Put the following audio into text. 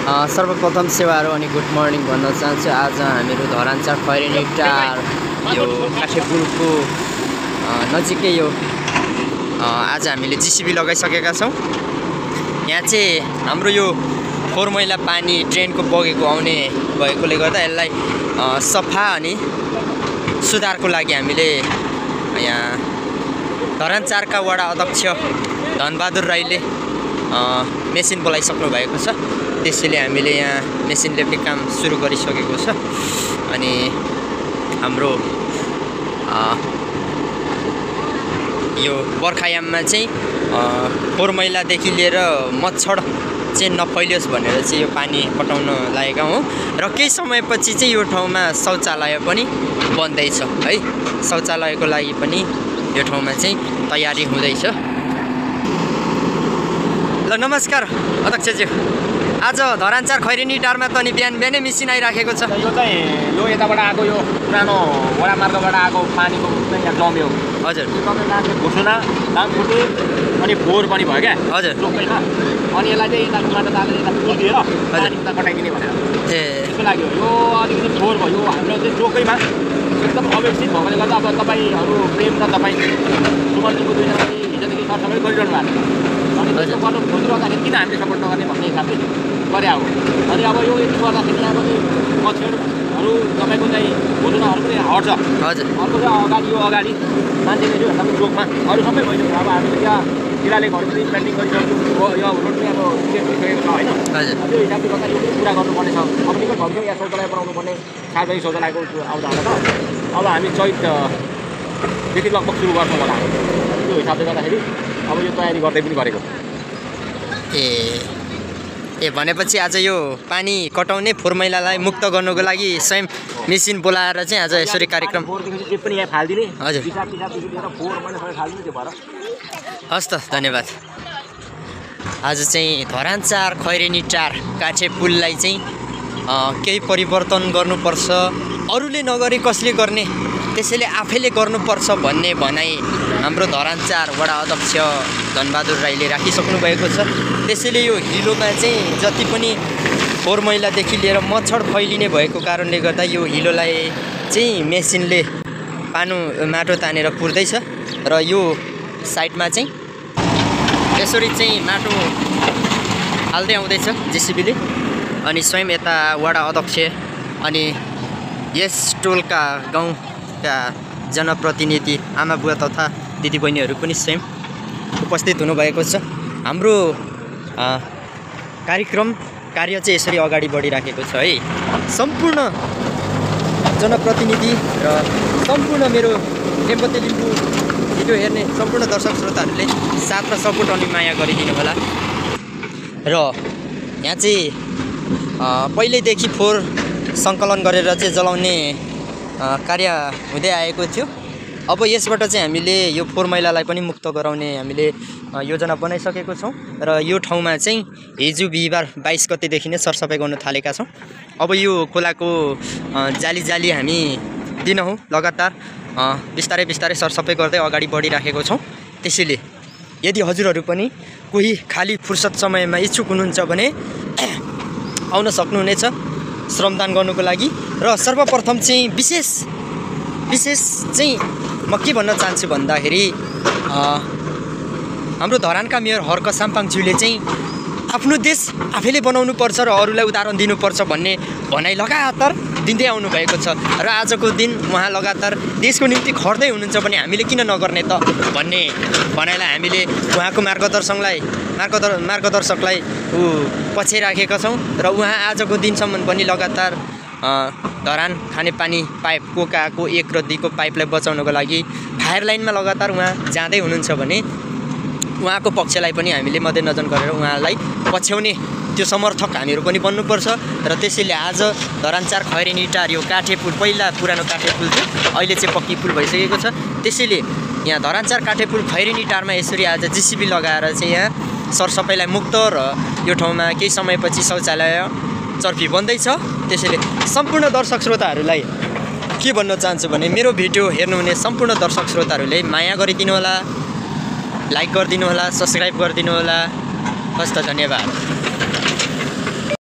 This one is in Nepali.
सर्वप्रथम सेवाहरू अनि गुड मर्निङ भन्न चाहन्छु। आज हामीहरू धरानचार खैरेनी टार यो काठेपुलको नजिकै यो आज हामीले जीसीबी लगाइसकेका छौँ। यहाँ चाहिँ हाम्रो यो फोहोर मैला पानी ट्रेनको बगेको आउने भएकोले गर्दा यसलाई सफा अनि सुधारको लागि हामीले यहाँ धरानचारका वडा अध्यक्ष धनबहादुर राईले मेसिन बोलाइसक्नु भएको छ। त्यसैले हामीले यहाँ मेसिन ल्याउने काम सुरु गरिसकेको छ। अनि हाम्रो यो बर्खायाममा चाहिँ फोहोर मैलादेखि लिएर मच्छर चाहिँ नफैलियोस् भनेर चाहिँ यो पानी पटाउन लागेका हौँ। र केही समयपछि चाहिँ यो ठाउँमा शौचालय पनि बन्दैछ है। शौचालयको लागि पनि यो ठाउँमा चाहिँ तयारी हुँदैछ। ल नमस्कार अध्यक्षज्यू, आज धरानचार खैरेनी टारमा त अनि बिहान बिहानै मेसिन आइराखेको छ। यो चाहिँ यो यताबाट आएको यो पुरानो वडा मार्गबाट आएको पानीको यहाँ जम्यो। हजुर, घोसना लामखुट्टे अनि फोहोर पनि भयो क्या। हजुर, चोकैमा अनि यसलाई चाहिँ यता माटो तालेर यता पुगिदिएर पानी उता कटाइदिने भनेर त्यसको लागि हो। यो अलिकति फोहोर भयो हाम्रो चाहिँ चोकैमा एकदम अव्यवस्थित भएकोले गर्दा अब तपाईँहरू प्रेम र तपाईँ सुमनजीको दुईजना हिजोदेखि सरसफाइ गरिरहनु भएको अनि त्यसको गर्नु खोजिरहँदाखेरि किन हामीले सपोर्ट नगर्ने भन्ने हिसाबले गरे हो। अनि अब यो यति गर्दाखेरि यहाँ पनि मच्छरहरू तपाईँको चाहिँ घोसनाहरू पनि हट्छ। हजुर, अर्को चाहिँ अगाडि यो अगाडि मान्छेले यो हेर्दा चोकमा अरू सबै भइसक्यो। अब हामीले त्यहाँ किराले घरको पनि पेन्टिङ गरिसक्यौँ। यो रोड पनि अब चेक भइसकेको छ होइन। त्यो हिसाबले गर्दा यो पनि पुरा गर्नुपर्ने छ। अब निकट भन्छ यहाँ शौचालय बनाउनु पर्ने सार्वजनिक शौचालयको आउँदा त अब हामी चैतदेखि लगभग सुरु गर्छौँ होला। त्यो हिसाबले गर्दाखेरि अब यो तयारी गर्दै पनि गरेको। ए भनेपछि आज यो पानी कटाउने फोहोर मैलालाई मुक्त गर्नुको लागि स्वयं मेसिन बोलाएर चाहिँ आज यसरी कार्यक्रम जे पनि यहाँ फालिदिने। हजुर, हस् त, धन्यवाद। आज चाहिँ धरानचार खैरेनी टार काठे पुललाई चाहिँ केही परिवर्तन गर्नुपर्छ, अरूले नगरी कसले गर्ने, त्यसैले आफैले गर्नुपर्छ भन्ने भनाइ हाम्रो धरानचार वडा अध्यक्ष धनबहादुर राईले राखिसक्नु भएको छ। त्यसैले यो हिलोमा चाहिँ जति पनि फोहोर मैलादेखि लिएर मच्छर फैलिने भएको कारणले गर्दा यो हिलोलाई चाहिँ मेसिनले माटो तानेर पुर्दैछ। र यो साइडमा चाहिँ यसरी चाहिँ माटो हाल्दै आउँदैछ जेसिबीले। अनि स्वयं यता वडा अध्यक्ष अनि यस टोलका गाउँका जनप्रतिनिधि आमा बुवा तथा दिदीबहिनीहरू पनि स्वयं उपस्थित हुनुभएको छ। हाम्रो कार्य चाहिँ यसरी अगाडि बढिराखेको छ है। सम्पूर्ण जनप्रतिनिधि र सम्पूर्ण मेरो नेपथ्य लिम्बू भिडियो हेर्ने सम्पूर्ण दर्शक श्रोताहरूले साथ र सपोर्ट अनि माया गरिदिनु होला। र यहाँ चाहिँ पहिल्यैदेखि फोहोर सङ्कलन गरेर चाहिँ जलाउने कार्य हुँदै आएको थियो। अब यसबाट चाहिँ हामीले यो फोहोर मैलालाई पनि मुक्त गराउने हामीले योजना बनाइसकेको छौँ। र यो ठाउँमा चाहिँ हिजो बिहिबार 22 गतेदेखि नै सरसफाइ गर्न थालेका छौँ। अब यो खोलाको जाली हामी दिनहुँ लगातार बिस्तारै बिस्तारै सरसफाइ गर्दै अगाडि बढिराखेको छौँ। त्यसैले यदि हजुरहरू पनि कोही खाली फुर्सद समयमा इच्छुक हुनुहुन्छ भने आउन सक्नुहुनेछ श्रमदान गर्नुको लागि। र सर्वप्रथम चाहिँ विशेष चाहिँ म के भन्न चाहन्छु भन्दाखेरि हाम्रो धरानका मेयर हर्क साम्पाङज्यूले चाहिँ आफ्नो देश आफैले बनाउनुपर्छ र अरूलाई उदाहरण दिनुपर्छ भन्ने भनाइ लगातार दिँदै आउनु भएको छ। र आजको दिन उहाँ लगातार देशको निम्ति खट्दै हुनुहुन्छ भने हामीले किन नगर्ने त भन्ने भनाइलाई हामीले उहाँको मार्गदर्शकलाई पछ्याइराखेका छौँ। र उहाँ आजको दिनसम्म पनि लगातार धरान खानेपानी पाइप कोकाको 1 र 2 को पाइपलाई बचाउनको लागि फायर लाइनमा लगातार उहाँ जाँदै हुनुहुन्छ भने उहाँको पक्षलाई पनि हामीले मध्यनजर गरेर उहाँलाई पछ्याउने त्यो समर्थक हामीहरू पनि बन्नुपर्छ। र त्यसैले आज धरानचार खैरेनी टार यो काठे पुल, पहिला पुरानो काठे पुल थियो, अहिले चाहिँ पक्की पुल भइसकेको छ। त्यसैले यहाँ धरानचार काठे पुल खैरेनी टारमा यसरी आज जीसीबी लगाएर चाहिँ यहाँ सरसफाइलाई मुक्त र यो ठाउँमा केही समयपछि शौचालय चर्पी बन्दैछ। त्यसैले सम्पूर्ण दर्शक श्रोताहरूलाई के भन्न चाहन्छु भने मेरो भिडियो हेर्नुहुने सम्पूर्ण दर्शक श्रोताहरूले माया गरिदिनु होला, लाइक गरिदिनु होला, सब्सक्राइब गरिदिनु होला। हस्त, धन्यवाद।